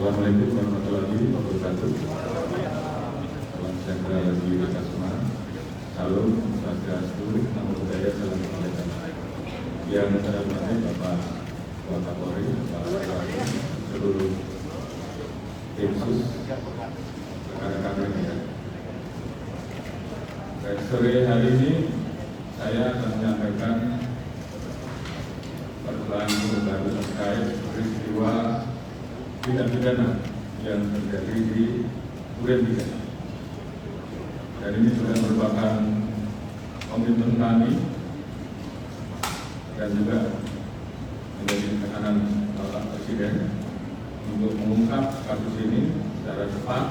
Assalamualaikum warahmatullahi wabarakatuh. Salam sejahtera bagi kita semua. Salam, swastiastu, namo buddhaya, salam kebajikan. Yang saya hormati Bapak Kapolri, Bapak seluruh tim sus, rekan-rekan media. Sore hari ini saya akan menyampaikan perkembangan baru terkait peristiwa tindak pidana yang terjadi di Duren 3. Dan ini sudah merupakan komitmen kami dan juga menjadi tekanan Bapak Presiden untuk mengungkap kasus ini secara cepat,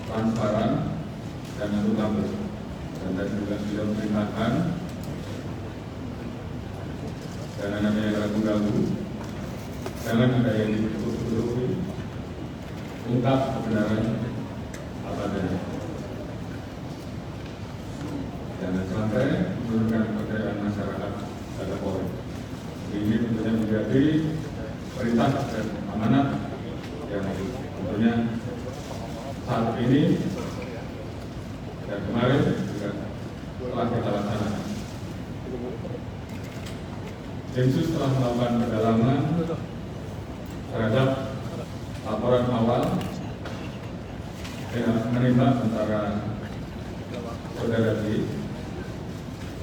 transparan, dan akuntabel. Dan tadi juga sudah perintahkan jangan ada yang ragu-ragu, jangan ada yang ditutup-tutupi, ungkap kebenaran apa adanya. Jangan sampai menurunkan kepercayaan masyarakat pada Polri. Ini tentunya menjadi perintah dan amanat yang tentunya saat ini dan kemarin juga telah kita laksanakan. Densus telah melakukan pendalaman terhadap laporan awal yang menimpa antara saudara D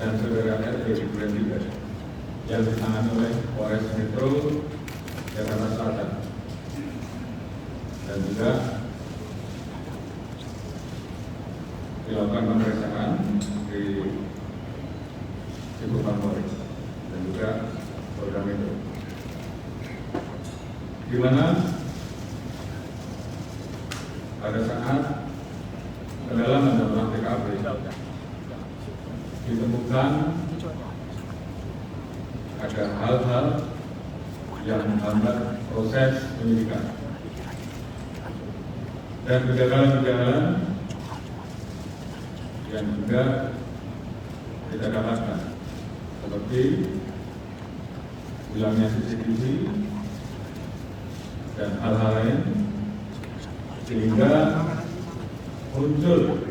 dan saudara R di Duren 3 yang ditangani oleh Polres Metro Jakarta Selatan, dan juga dilakukan pemeriksaan di Kupang Polri dan juga Polda Metro, di mana pada saat pendalaman dan olah TKP ditemukan ada hal-hal yang menghambat proses penyidikan dan kegagalan-kegagalan yang juga kita dapatkan, seperti hilangnya CCTV dan hal-hal lain, sehingga muncul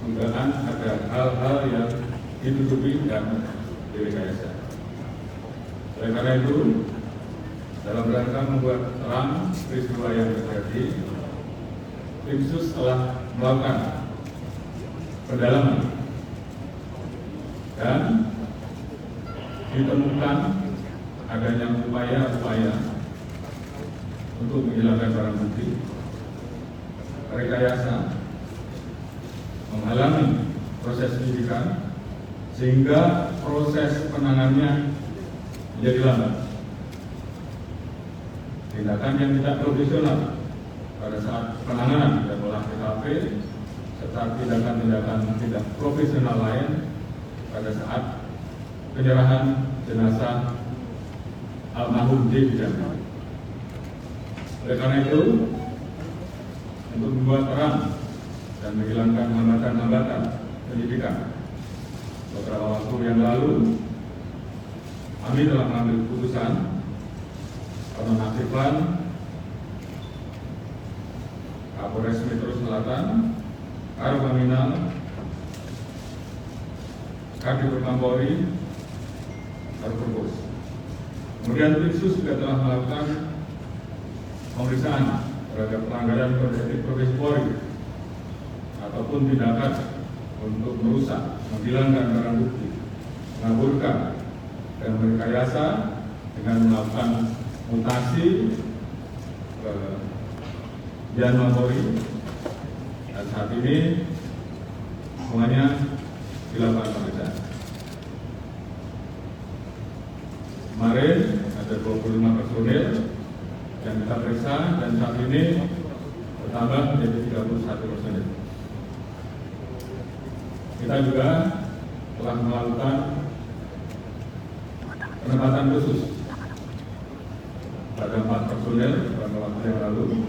dugaan ada hal-hal yang ditutupi dan direkayasa. Oleh karena itu, dalam rangka membuat terang peristiwa yang terjadi, tim sus telah melakukan pendalaman dan ditemukan adanya upaya-upaya untuk menghilangkan barang bukti, rekayasa, menghalangi proses penyidikan sehingga proses penanganannya menjadi lambat. Tindakan yang tidak profesional pada saat penanganan dan olah TKP, serta tindakan-tindakan tidak profesional lain pada saat penyerahan jenazah almarhum D di Jambi. Oleh karena itu, untuk membuat terang dan menghilangkan hambatan-hambatan penyidikan, beberapa waktu yang lalu kami telah mengambil keputusan penonaktifan Kapolres Metro Selatan, Karopaminal, Kadif Polri, Karopos. Kemudian tim sus juga telah melakukan pemeriksaan terhadap pelanggaran kode etik profesi Polri ataupun tindakan untuk merusak, menghilangkan barang bukti, mengaburkan, dan merekayasa dengan melakukan mutasi ke Janma Polri, dan saat ini semuanya dilakukan pemeriksaan. Kemarin ada 25 personil yang kita periksa dan saat ini bertambah menjadi 31 personil. Kita juga telah melakukan penempatan khusus pada 4 personil beberapa waktu yang lalu,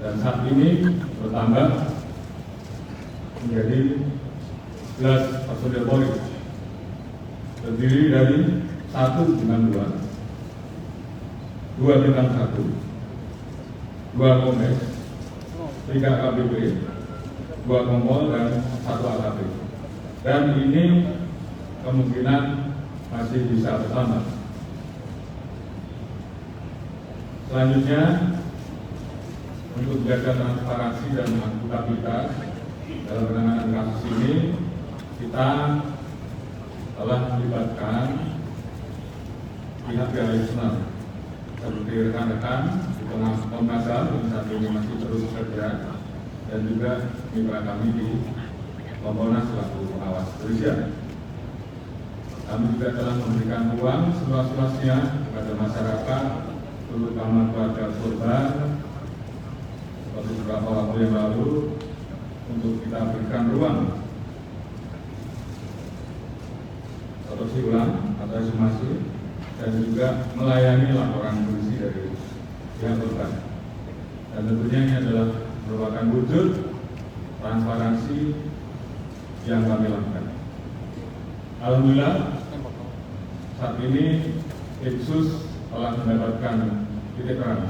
dan saat ini bertambah menjadi 11 personil Polri, terdiri dari 1 bintang 2, 2 bintang 1, 2 kombes, 3 KBP, 2 kompol, dan 1 AKP. Dan ini kemungkinan masih bisa bertambah. Selanjutnya, untuk menjaga transparansi dan akuntabilitas dalam penanganan kasus ini, kita telah melibatkan pihak eksternal seperti rekan-rekan di Komnas HAM yang saat ini masih terus bekerja, dan juga mitra kami di Kompolnas selaku pengawas kepolisian. Kami juga telah memberikan ruang seluas-luasnya kepada masyarakat, terutama keluarga korban, seperti beberapa waktu yang lalu, untuk kita berikan ruang otopsi ulang atau ekshumasi, dan juga melayani laporan polisi dari pihak korban. Dan tentunya ini adalah merupakan wujud transparansi yang kami lakukan. Alhamdulillah, saat ini Densus telah mendapatkan titik terang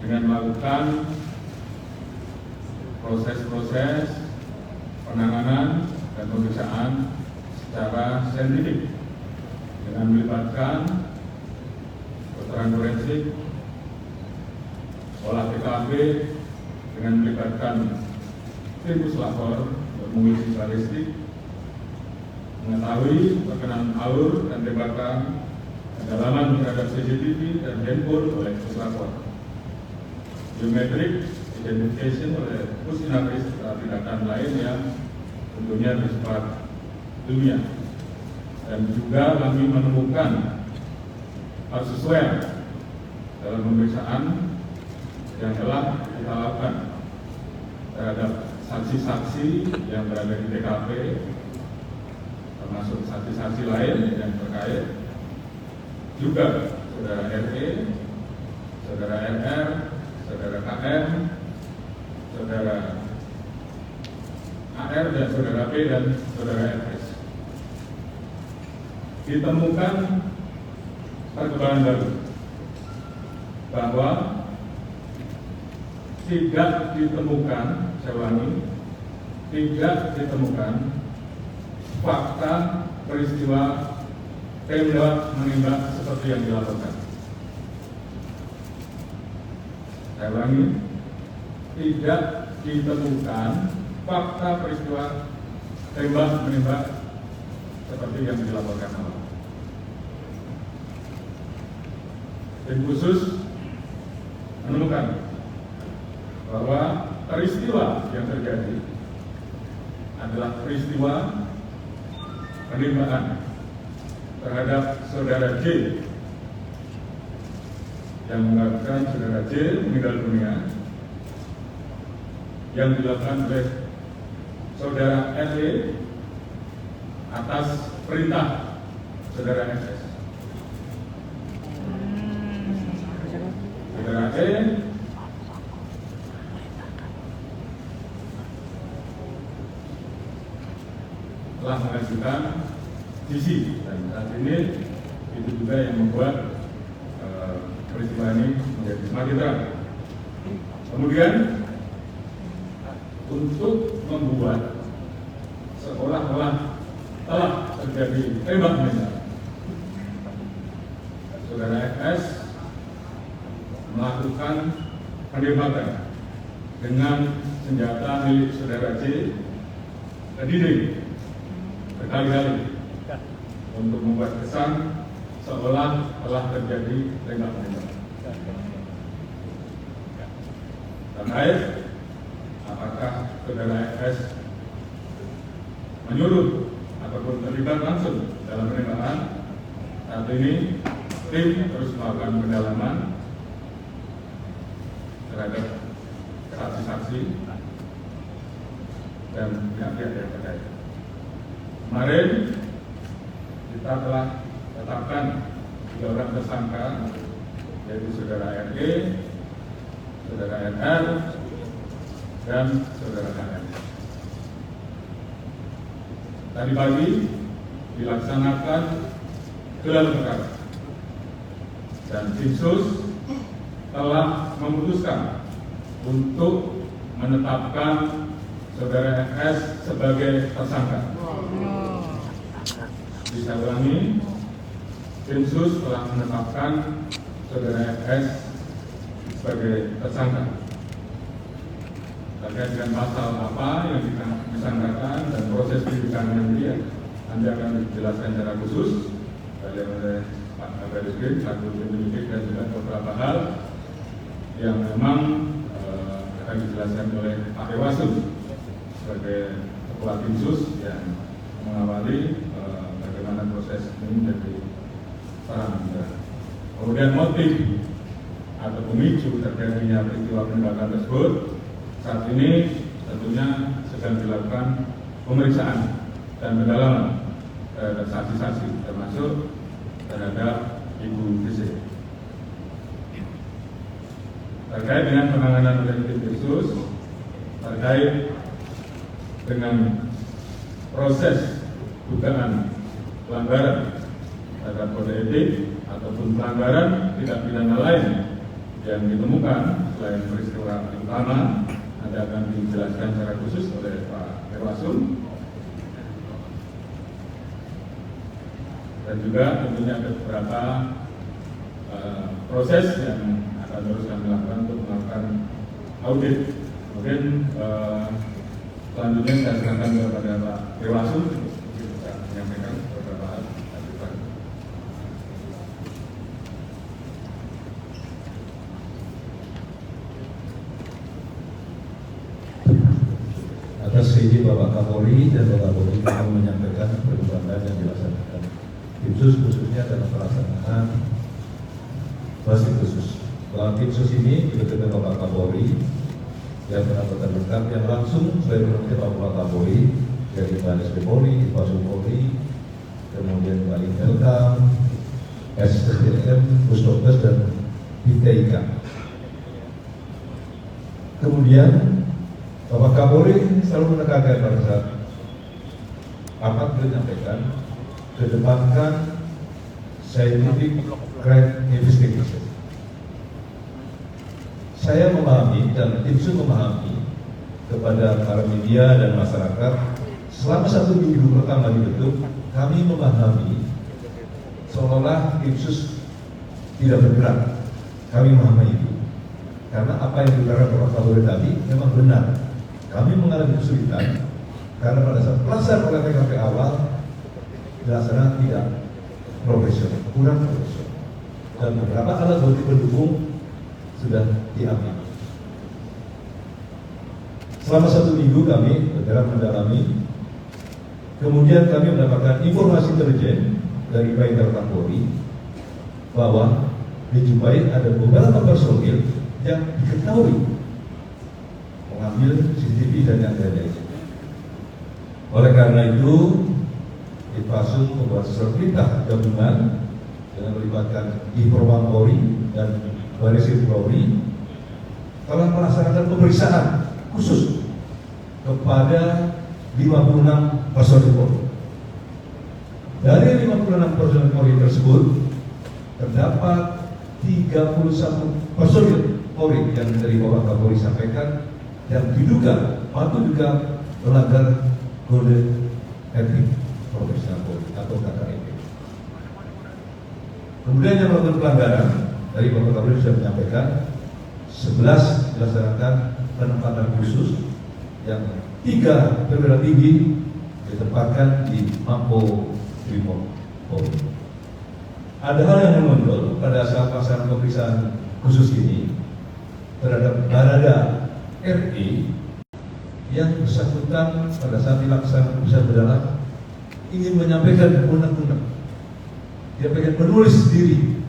dengan melakukan proses-proses penanganan dan pemeriksaan secara saintifik dengan melibatkan keterangan forensik, olah TKP, dengan melibatkan tim puslapor untuk menguji balistik, mengetahui perkenalan alur dan tembakan, pendalaman terhadap CCTV dan handphone oleh puslapor, biometrik identification oleh Pusinavis serta tindakan lain yang tentunya bersifat ilmiah. Dan juga kami menemukan persesuaian dalam pemeriksaan yang telah kita lakukan terhadap saksi-saksi yang berada di TKP, termasuk saksi-saksi lain yang terkait, juga saudara RE, saudara RR, saudara KM, saudara AR, dan saudara P, dan saudara RS. Ditemukan perkembangan baru bahwa tidak ditemukan, saya ulangi, tidak ditemukan fakta peristiwa tembak menembak seperti yang dilaporkan. Saya ulangi, tidak ditemukan fakta peristiwa tembak menembak seperti yang dilaporkan awal. Tim khusus menemukan bahwa peristiwa yang terjadi adalah peristiwa penembakan terhadap saudara J yang mengakibatkan saudara J meninggal dunia, yang dilakukan oleh saudara RE atas perintah saudara SS. Saudara E telah mengajukan GC, dan saat ini itu juga yang membuat peristiwa ini menjadi semakin terang. Kemudian untuk membuat seolah-olah telah terjadi tembak menembak, saudara FS melakukan penembakan dengan senjata milik saudara J ke dinding berkali-kali untuk membuat kesan seolah telah terjadi tembak menembak. Terkait apakah saudara FS menyuruh ataupun terlibat langsung dalam penembakan, saat ini tim terus melakukan pendalaman terhadap saksi-saksi dan pihak-pihak yang terkait. Kemarin kita telah tetapkan 3 orang tersangka, yaitu saudara RE, saudara RR, dan saudara KM. Tadi pagi dilaksanakan gelar perkara dan tim sus telah memutuskan untuk menetapkan Saudara FS sebagai tersangka. Bisa ulangi, tim sus telah menetapkan Saudara FS sebagai tersangka. Terkait dengan pasal apa yang disangkakan dan proses penyidikan nanti nanti akan dijelaskan secara khusus oleh Pak Kabar Eskrim, selaku penyidik, dan juga beberapa hal yang memang akan dijelaskan oleh Pak Irwasum sebagai ketua tim sus yang mengawali bagaimana proses ini menjadi terang. Kemudian motif atau pemicu terjadinya peristiwa penembakan tersebut saat ini tentunya sedang dilakukan pemeriksaan dan pendalaman terhadap saksi-saksi, termasuk terhadap Ibu VC. Terkait dengan penanganan oleh tim khusus terkait dengan proses dugaan pelanggaran terhadap kode etik ataupun pelanggaran tindak pidana lain yang ditemukan selain peristiwa utama, nanti akan dijelaskan secara khusus oleh Pak Irwasum. Dan juga tentunya ada beberapa proses yang akan terus kami lakukan untuk melakukan audit. Mungkin selanjutnya saya serahkan kepada Pak Irwasum untuk bisa menyampaikan beberapa hal. Atas izin Bapak Kapolri dan Bapak Kapolri kami menyampaikan perkembangan yang dilaksanakan tim sus khususnya dalam pelaksanaan masih khusus. Dalam tim sus ini kita Bapak Kapolri yang penangkatan lengkap yang langsung sebagai penangkatan Bapak Kapolri dari Baris Polri, Pasum Polri, kemudian Bali Telkam, SDM, Pusdokes dan BTIK. Kemudian Bapak Kapolri selalu menekankan pada saat rapat menyampaikan kedepankan scientific crime investigation. Saya memahami dan tim sus memahami kepada para media dan masyarakat selama 1 minggu pertama dibentuk, kami memahami seolah-olah tim sus tidak bergerak. Kami memahami itu karena apa yang dikatakan Bapak Kapolri tadi memang benar. Kami mengalami kesulitan karena pada saat pelaksanaan oleh TKP awal dilaksanakan tidak profesional, kurang profesional, dan beberapa alat bukti pendukung sudah diambil. Selama 1 minggu kami bergerak mendalami, kemudian kami mendapatkan informasi intelijen dari Bapak Kapolri bahwa dijumpai ada beberapa personil yang diketahui mengambil CCTV dan yang lain-lainnya. Oleh karena itu, Itpasum membuat surat perintah gabungan dengan melibatkan Informa Polri dan Baris Polri telah melaksanakan pemeriksaan khusus kepada 56 personil Polri. Dari 56 personil Polri tersebut terdapat 31 personil Polri yang dari Bapak Kapolri sampaikan yang diduga patut juga melanggar kode etik profesional Polri atau KKEP. Kemudian yang melakukan pelanggaran dari Bapak Kapolri sudah menyampaikan 11 dilaksanakan penempatan khusus yang 3 perwira tinggi ditempatkan di Mako Brimob Polri. Ada hal yang menonjol pada saat pelaksanaan pemeriksaan khusus ini terhadap Barada RI yang bersangkutan pada saat dilaksanakan pemeriksaan berdalam ingin menyampaikan undang-undang. Dia pengen menulis sendiri,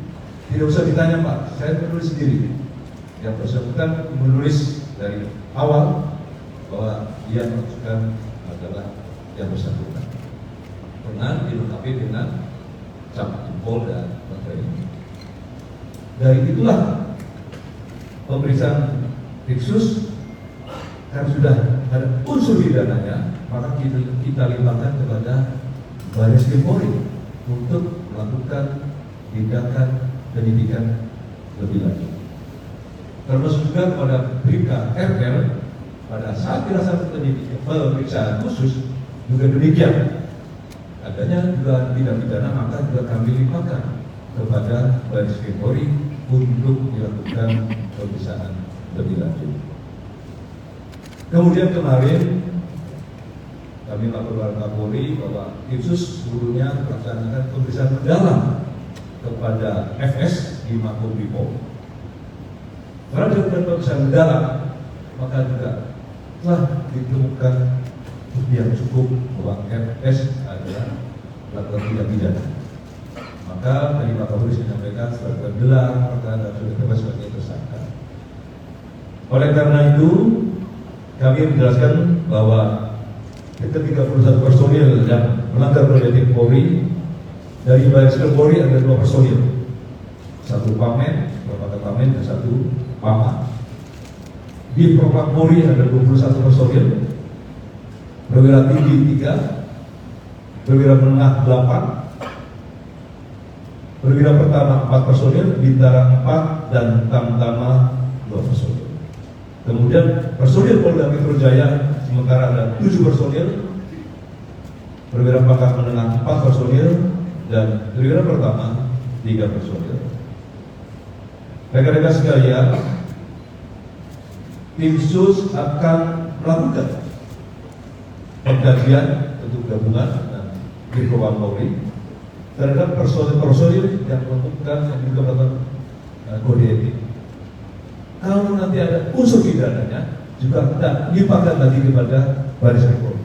tidak usah ditanya Pak, saya menulis sendiri. Yang bersangkutan menulis dari awal bahwa dia maksudkan adalah yang bersangkutan. Pernah dilengkapi dengan cap jempol dan baterai. Dari itulah pemeriksaan khusus karena sudah ada unsur pidananya, maka kita limpahkan kepada Baris Krim Polri untuk melakukan tindakan penyidikan lebih lanjut. termasuk juga kepada Bribka RL pada saat dilaksanakan pemeriksaan khusus juga demikian. Adanya juga tindak pidana, maka juga kami limpahkan kepada Baris Krim Polri untuk dilakukan pemeriksaan lebih lanjut. Kemudian kemarin kami laporkan Kapolri bahwa tim sus sebelumnya melaksanakan pemeriksaan mendalam kepada FS di Makobrimob. Karena dilakukan pemeriksaan mendalam, maka juga telah ditemukan bukti yang cukup bahwa FS adalah pelaku tindak pidana. Maka tadi Pak Kapolri menyampaikan sebagai gelar perkara dan sudah ditetapkan sebagai tersangka. Oleh karena itu, kami menjelaskan bahwa ketika 31 personil yang melanggar kode etik Polri dari Baris Krim Polri ada 2 personil, 1 pamen, beberapa pamen dan 1 pama. Di Propam Polri ada 21 personil, perwira tinggi 3, perwira menengah 8, perwira pertama 4 personil, bintara 4 dan tamtama 2 personil. Kemudian personil Polda Metro Jaya sementara ada 7 personil, perwira pangkat menengah 4 personil, dan perwira pertama 3 personil. Rekan-rekan sekalian, tim sus akan melakukan pengkajian untuk gabungan dan Birkopam Polri terhadap personil-personil yang melakukan yang juga melakukan kode etik. Kalau nanti ada unsur pidananya juga kita limpahkan lagi kepada Baris Krim Polri.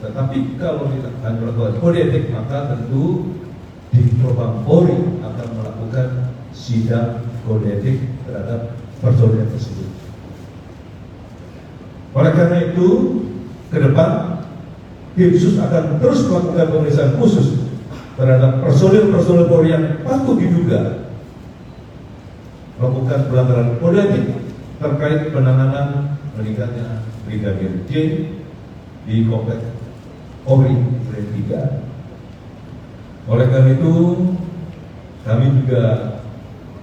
Tetapi kalau kita akan melakukan kode etik, maka tentu di Propam Polri akan melakukan sidang kode etik terhadap personil tersebut. Oleh karena itu, ke depan tim sus akan terus melakukan pemeriksaan khusus terhadap personil-personil Polri yang patut diduga melakukan pelanggaran kode etik terkait penanganan meninggalnya Brigadir J di Komplek Polri Duren 3. Oleh karena itu, kami juga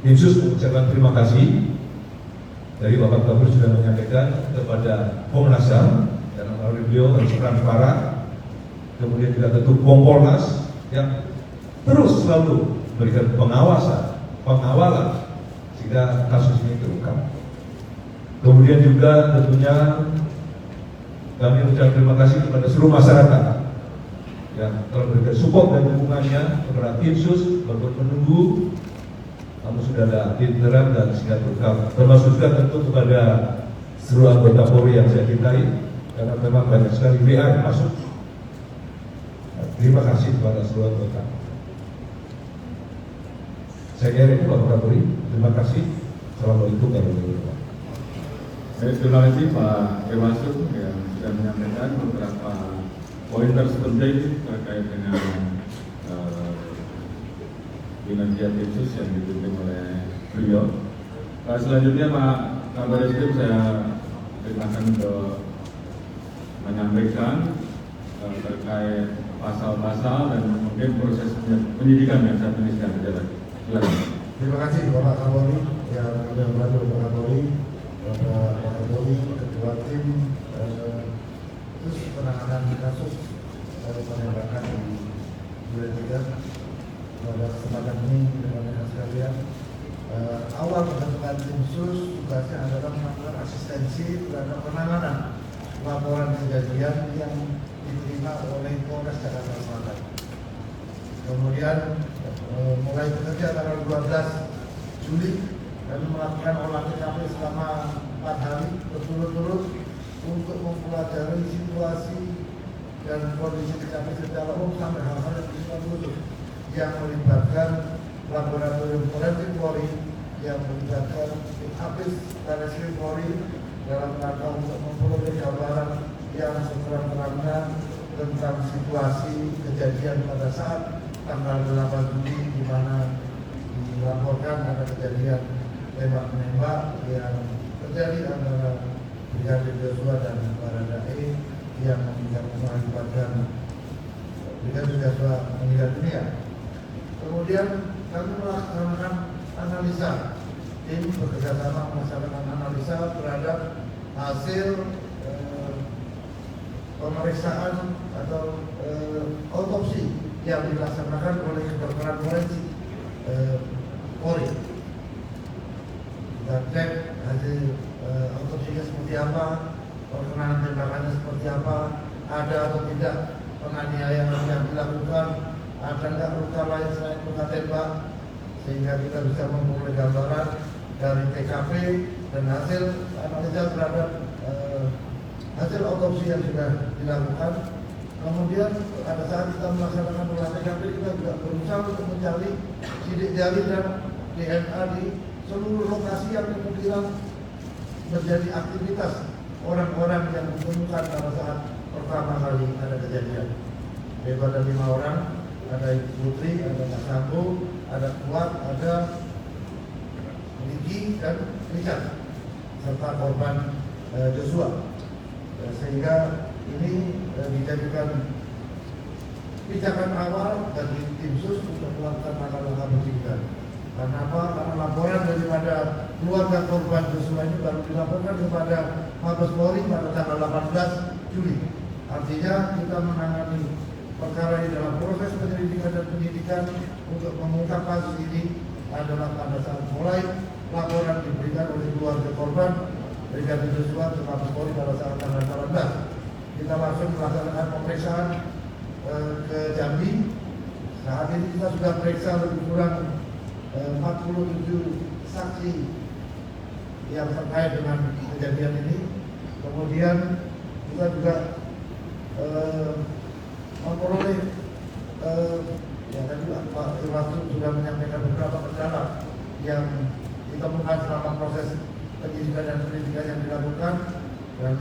tim sus mengucapkan terima kasih dari Bapak Kapolri sudah menyampaikan kepada Komnas HAM dan melalui beliau harus transparan, kemudian juga tentu Kompolnas yang terus selalu memberikan pengawalan sehingga kasus ini terungkap. Kemudian juga tentunya kami mengucapkan terima kasih kepada seluruh masyarakat yang telah memberikan support dan dukungannya kepada tim sus walaupun menunggu, namun sudah ada tindakan dan sehingga terungkap. Termasuk juga tentu kepada seluruh anggota Polri yang saya cintai, karena memang banyak sekali WA yang masuk. Terima kasih kepada seluruh anggota. Saya kira itu Bapak Kapolri. Terima kasih. Assalamualaikum warahmatullahi wabarakatuh. Terima kasih Pak Irwasum yang sudah menyampaikan beberapa poin penting terkait dengan kinerja tim sus yang dipimpin oleh beliau. Selanjutnya Pak Kabar Eskrim saya perintahkan untuk menyampaikan terkait pasal-pasal dan mungkin proses penyidikan yang saat ini sedang berjalan. Silakan. Terima kasih Bapak Kapolri yang kami hormati Bapak Kapolri, Bapak Kapolri, Ketua Tim terus penanganan kasus penembakan di Duren 3. Pada kesempatan ini rekan-rekan sekalian, awal pembentukan tim sus tugasnya adalah melakukan asistensi terhadap penanganan laporan kejadian yang diterima oleh Polres Jakarta Selatan. Kemudian mulai bekerja tanggal 12 Juli dan melakukan olah TKP selama 4 hari berturut-turut untuk mempelajari situasi dan kondisi TKP secara umum sampai hal-hal yang bersifat khusus yang melibatkan laboratorium forensik Polri, yang melibatkan Habis Baris Krim Polri dalam rangka untuk memperoleh gambaran yang seterang-terangnya tentang situasi kejadian pada saat tanggal 8 Juli di mana dilaporkan ada kejadian tembak-menembak yang terjadi antara Brigadir Joshua dan Baradae yang mengakibatkan Brigadir Joshua meninggal dunia. Kemudian kami melaksanakan analisa tim bekerjasama melaksanakan analisa terhadap hasil pemeriksaan atau otopsi yang dilaksanakan oleh kedokteran forensik Polri. Kita cek hasil otopsinya seperti apa, perkenalan tembakannya seperti apa, ada atau tidak penganiayaan yang dilakukan, ada tidak luka lain selain luka tembak, sehingga kita bisa memperoleh gambaran dari TKP dan hasil analisa terhadap hasil otopsi yang sudah dilakukan. Kemudian pada saat kita melaksanakan olah TKP, kita juga berusaha untuk mencari sidik jari dan DNA di seluruh lokasi yang kemungkinan menjadi aktivitas orang-orang yang ditemukan pada saat pertama kali ada kejadian. Daripada 5 orang, ada Ibu Putri, ada Mas Sambo, ada Kuat, ada Riki dan Richard, serta korban Joshua. Sehingga ini dijadikan pijakan awal bagi tim sus untuk melakukan langkah-langkah penyidikan. Karena apa? Karena laporan daripada keluarga korban Joshua ini baru dilaporkan kepada Mabes Polri pada tanggal 18 Juli. Artinya kita menangani perkara ini dalam proses penyelidikan dan penyidikan untuk mengungkap kasus ini adalah pada saat mulai laporan diberikan oleh keluarga korban Brigadir Joshua ke Mabes Polri pada saat tanggal 18. Kita langsung melaksanakan pemeriksaan ke Jambi. Saat ini kita sudah periksa lebih kurang 47 saksi yang terkait dengan kejadian ini. Kemudian kita juga memperoleh yang tadi Pak Irwasum sudah menyampaikan beberapa kendala yang ditemukan selama proses penyidikan dan penyelidikan yang dilakukan, dan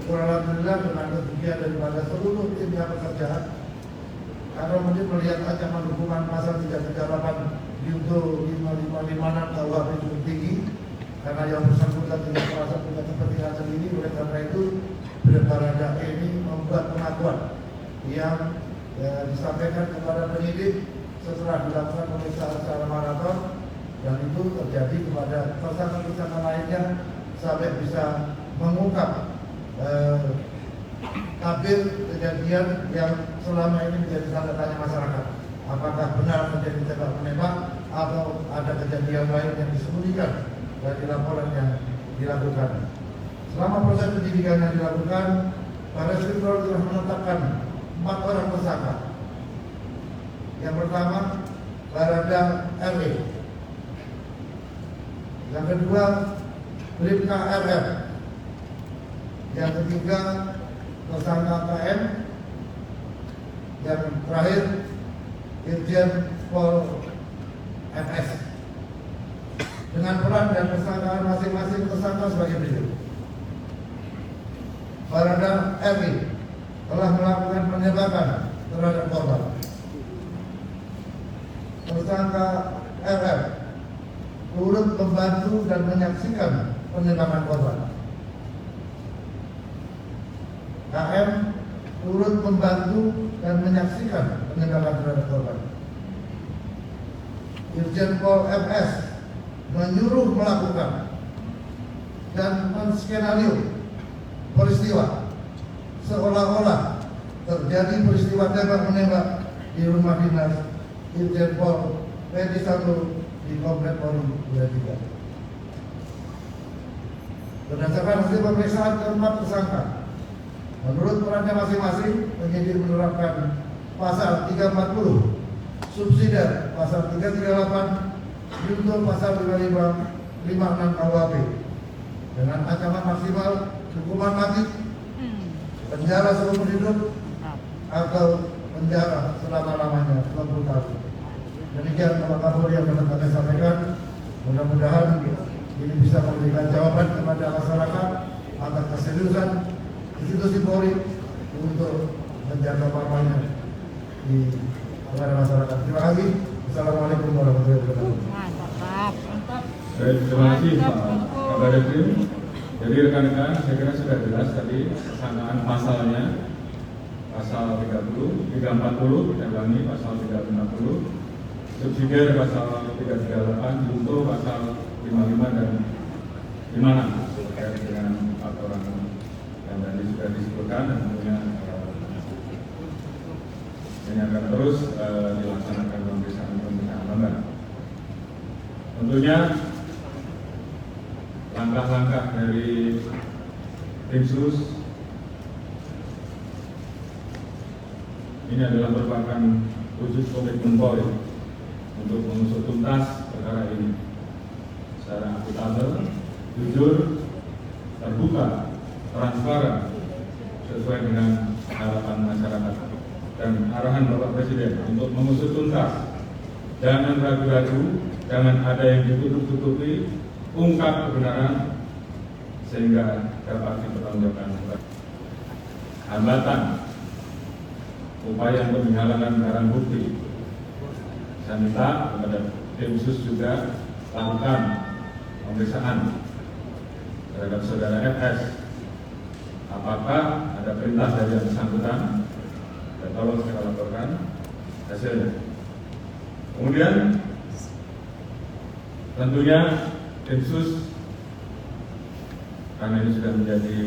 alhamdulillah dengan kegiatan daripada seluruh tim yang bekerja. Karena mungkin melihat ancaman hukuman pasal 338 junto 5556 KUHP cukup tinggi, karena yang bersangkutan tidak merasa punya kepentingan sendiri. Oleh karena itu Barada ini membuat pengakuan yang disampaikan kepada penyidik setelah dilakukan pemeriksaan secara maraton, dan itu terjadi kepada tersangka-tersangka lainnya sampai bisa mengungkap tabir kejadian yang selama ini menjadi tanda tanya masyarakat. Apakah benar terjadi tembak menembak atau ada kejadian lain yang disembunyikan dari laporan yang dilakukan. Selama proses penyidikan yang dilakukan, Barreskrim Polri telah menetapkan 4 orang tersangka. Yang pertama, Barada RW. Yang kedua, Bribka RF. Yang ketiga, tersangka KM. Yang terakhir, Irjen Pol FS. Dengan peran dan persangkaan masing-masing tersangka sebagai berikut. Barada RW telah melakukan penembakan terhadap korban. Tersangka RF turut membantu dan menyaksikan penembakan korban. KM turut membantu dan menyaksikan penembakan terhadap korban. Irjen Pol FS menyuruh melakukan dan menskenario peristiwa seolah-olah terjadi peristiwa tembak menembak di rumah dinas Irjen Pol Ferdi Sambo di Komplek Polri Duren 3. Berdasarkan hasil pemeriksaan keempat tersangka, menurut perannya masing-masing, penyidik menerapkan pasal 340 subsidiar pasal 338 junto pasal 5556 KUHP dengan ancaman maksimal hukuman mati, penjara seumur hidup, atau penjara selama-lamanya 20 tahun. Demikian Bapak Kapolri yang dapat kami sampaikan. Mudah-mudahan ini bisa memberikan jawaban kepada masyarakat atas keseriusan institusi Polri untuk menjaga pamannya di kepada masyarakat. Terima kasih. Assalamualaikum warahmatullahi wabarakatuh. Baik, terima kasih Pak Kabar Eskrim. Jadi rekan-rekan, saya kira sudah jelas tadi persangkaan pasalnya, pasal 30, 340, kita ulangi pasal 360, subsidiar pasal 338, junto pasal 55 dan 56 terkait dengan laporan yang tadi sudah disebutkan, dan tentunya ini akan terus dilaksanakan pemeriksaan lembaga. Tentunya langkah-langkah dari tim sus ini adalah merupakan wujud komitmen Polri untuk mengusut tuntas perkara ini secara akuntabel, jujur, terbuka, transparan, sesuai dengan harapan masyarakat dan arahan Bapak Presiden untuk mengusut tuntas. Jangan ragu-ragu, jangan ada yang ditutup-tutupi, ungkap kebenaran sehingga dapat dipertanggungjawabkan. Hambatan, upaya untuk menghalalkan barang bukti, saya minta kepada tim sus juga lakukan pemeriksaan terhadap saudara FS. Apakah ada perintah dari yang bersangkutan? Dan tolong segera laporkan hasilnya. Kemudian tentunya tim sus, karena ini sudah menjadi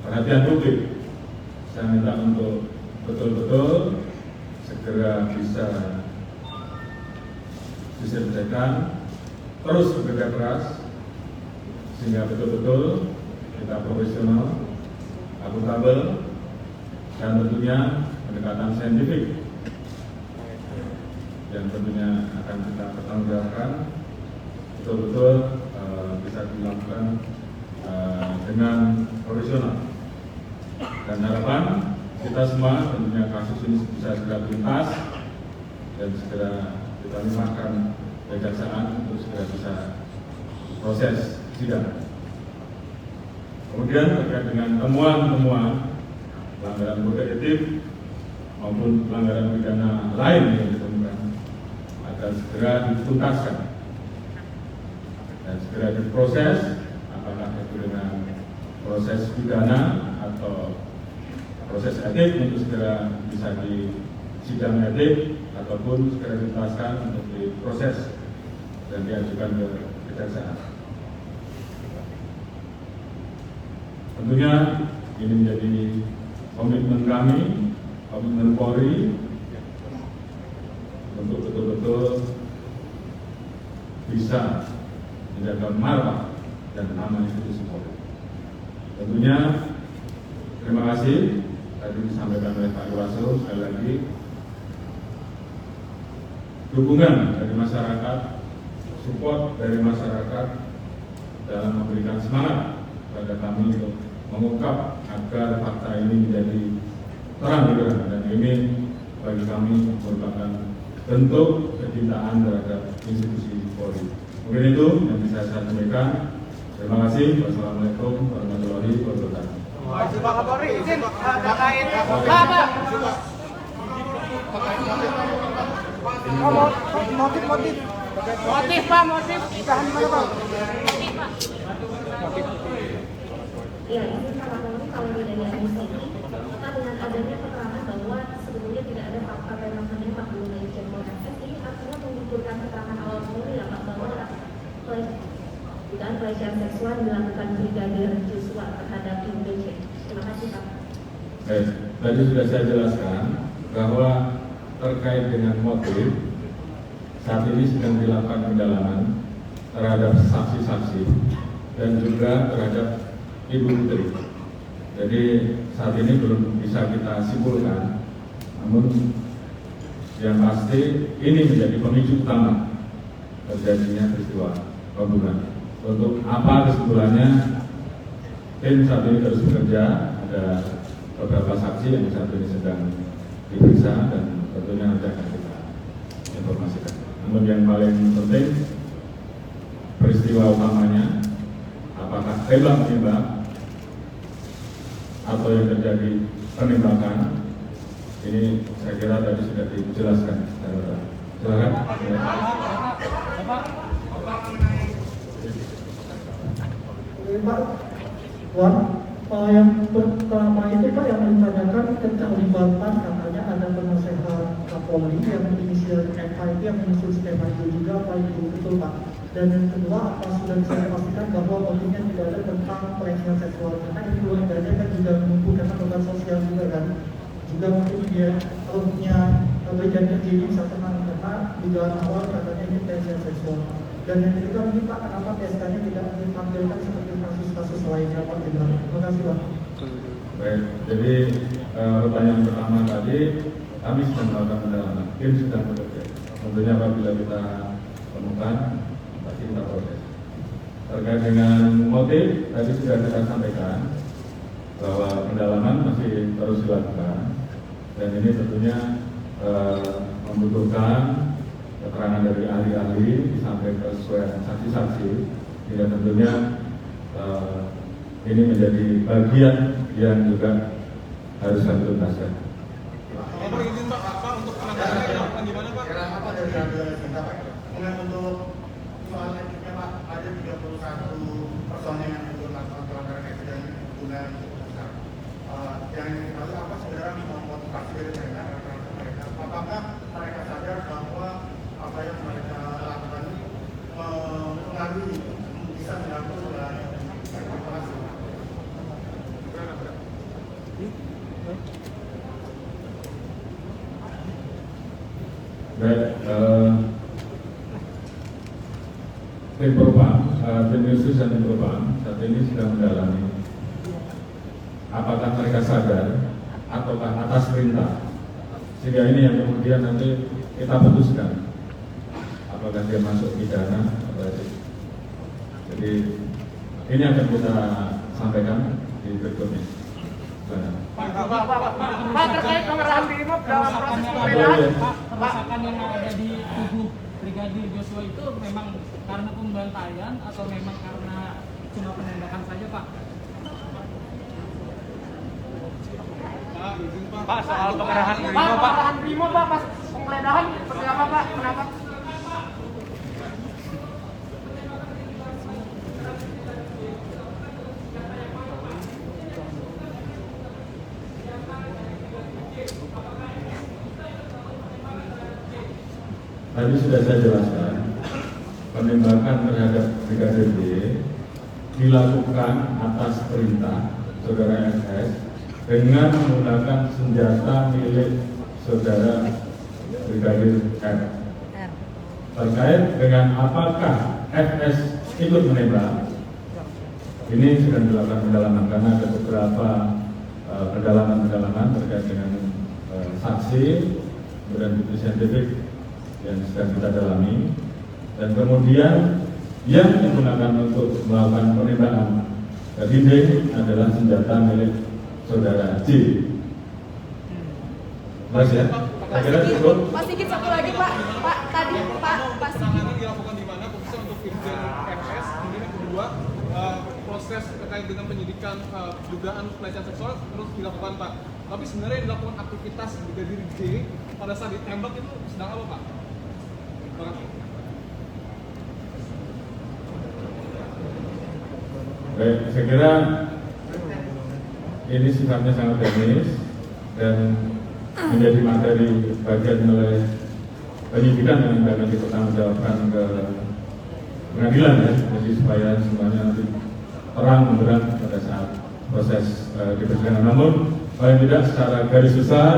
perhatian publik, saya minta untuk betul-betul segera bisa diselesaikan, terus bekerja keras sehingga betul-betul kita profesional, akuntabel, dan tentunya pendekatan saintifik yang tentunya akan kita pertanggungjawabkan betul-betul bisa dilakukan dengan profesional. Dan harapan kita semua tentunya kasus ini bisa segera tuntas dan segera kita limpahkan kejaksaan untuk segera bisa proses sidang. Kemudian terkait dengan temuan-temuan pelanggaran kode etik maupun pelanggaran pidana lain yang ditemukan agar segera dituntaskan dan segera diproses, apakah itu dengan proses pidana atau proses etik untuk segera bisa di sidang etik ataupun segera dituntaskan untuk diproses dan diajukan ke kejaksaan. Tentunya ini menjadi komitmen kami, komitmen Polri untuk betul-betul bisa menjaga marwah dan nama institusi Polri. Tentunya terima kasih tadi disampaikan oleh Pak Iwaso, sekali lagi dukungan dari masyarakat, support dari masyarakat dalam memberikan semangat pada kami untuk mengungkap agar fakta ini menjadi terang benderang, dan ini bagi kami merupakan bentuk kecintaan terhadap institusi Polri. Mungkin itu yang bisa saya sampaikan. Terima kasih. Wassalamualaikum warahmatullahi wabarakatuh. Pak Kapolri, izin terkait Bapak. Motif Pak, motif. Tahan di mana Pak? Ya, ini Pak Kapolri, kalau dari MUSI, Pak, dengan adanya keterangan bahwa sebetulnya tidak ada fakta pembunuhan Pak Guru Irjen Pol FS, ini artinya mengumpulkan keterangan awal Polri ya Pak, bahwa dugaan pelecehan seksual dilakukan Brigadir Joshua terhadap Ibu Pc. Terima kasih Pak. Baik, tadi sudah saya jelaskan bahwa terkait dengan motif saat ini sedang dilakukan pendalaman terhadap saksi-saksi dan juga terhadap Ibu Putri. Jadi saat ini belum bisa kita simpulkan, namun yang pasti ini menjadi pemicu utama terjadinya peristiwa pembunuhan. Untuk apa kesimpulannya, tim saat ini terus bekerja, ada beberapa saksi yang saat ini sedang diperiksa dan tentunya nanti akan kita informasikan. Namun yang paling penting peristiwa utamanya, apakah tembak menembak atau yang terjadi penembakan, ini saya kira tadi sudah dijelaskan. Silakan. Pak, yang pertama itu Pak yang menanyakan keterlibatan katanya ada penasehat Polri yang inisial MH itu yang menyusul skema itu juga apa itu betul Pak? Dan yang kedua, apa sudah bisa dipastikan bahwa motifnya tidak ada tentang pelecehan seksual? Karena di keluarganya kan juga mengumpulkan beban sosial juga kan, juga mungkin dia kalau punya berjanji diri bisa tenang karena di dalam awal katanya ini pelecehan seksual. Dan yang ketiga mungkin Pak, kenapa PSK-nya tidak ditampilkan seperti kasus-kasus lainnya Pak? Terima kasih Pak. Baik, jadi pertanyaan pertama tadi kami sedang melakukan pendalaman, tim sedang bekerja. Tentunya apabila kita temukan, pasti kita proses. Terkait dengan motif, tadi sudah kita sampaikan bahwa pendalaman masih terus dilakukan, dan ini tentunya membutuhkan keterangan dari ahli-ahli disampaikan sesuai saksi-saksi, sehingga tentunya ini menjadi bagian yang juga harus kami tuntaskan. Bapak izin Pak untuk penanganannya gimana Pak? Apa dari harga kita Pak? Kemudian untuk soal etiknya Pak, ada 31 personel yang melakukan pelanggaran etik dan penggunaan besar. Yang lalu apa sebenarnya memotivasi dari mereka? Apakah mereka sadar bahwa apa yang mereka lakukan ini mempengaruhi bisa mengganggu dan informasi? Baik, tim Propam, tim khusus dan tim Propam saat ini sedang mendalami apakah mereka sadar ataukah atas perintah, sehingga ini yang kemudian nanti kita putuskan apakah dia masuk pidana atau etik. Jadi ini akan kita sampaikan di berikutnya. Pak, terkait pengerahan BRIMOB dalam proses pembedaan, Kerusakan yang ada di tubuh Brigadir Joshua itu memang karena pembantaian atau memang karena cuma penembakan saja Pak? Pak, soal pengerahan BRIMOB Pak, pas penggeledahan seperti apa Pak? Kenapa? Tadi sudah saya jelaskan, penembakan terhadap Brigadir D dilakukan atas perintah saudara FS dengan menggunakan senjata milik saudara Brigadir R. Terkait dengan apakah FS ikut menembak, ini sedang dilakukan pendalaman karena ada beberapa pendalaman terkait dengan saksi, kemudian bukti saintifik yang sedang kita dalami, dan kemudian yang digunakan untuk melakukan penembakan dinding adalah senjata milik saudara J. Mas ya, saya kira cukup. Pak Sigit satu lagi Pak, tadi Pak Sigit. Penanganan dilakukan di mana khususnya untuk Irjen FS, kemudian yang kedua proses terkait dengan penyidikan dugaan pelecehan seksual terus dilakukan Pak. Tapi sebenarnya yang dilakukan aktivitas Brigadir J pada saat ditembak itu sedang apa Pak? Baik, saya kira ini sifatnya sangat teknis dan menjadi materi bagian oleh penyidikan yang akan dipertanggungjawabkan ke pengadilan ya, jadi supaya semuanya nanti terang benderang pada saat proses di persidangan. Namun paling tidak secara garis besar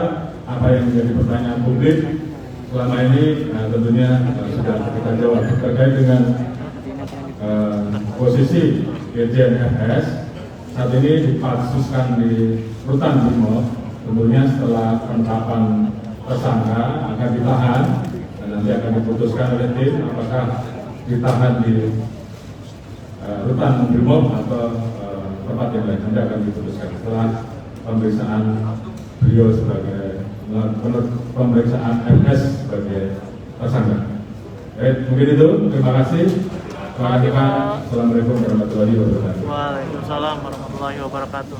apa yang menjadi pertanyaan publik selama ini tentunya sudah kita jawab terkait dengan posisi Irjen FS saat ini dipatsuskan di rutan BRIMOB. Tentunya setelah penetapan tersangka akan ditahan dan nanti akan diputuskan oleh tim apakah ditahan di rutan BRIMOB atau tempat yang lain. Nanti akan diputuskan setelah pemeriksaan beliau sebagai pemeriksaan FS sebagai tersangka. Baik, mungkin itu. Terima kasih. Assalamualaikum warahmatullahi wabarakatuh. Waalaikumsalam warahmatullahi wabarakatuh.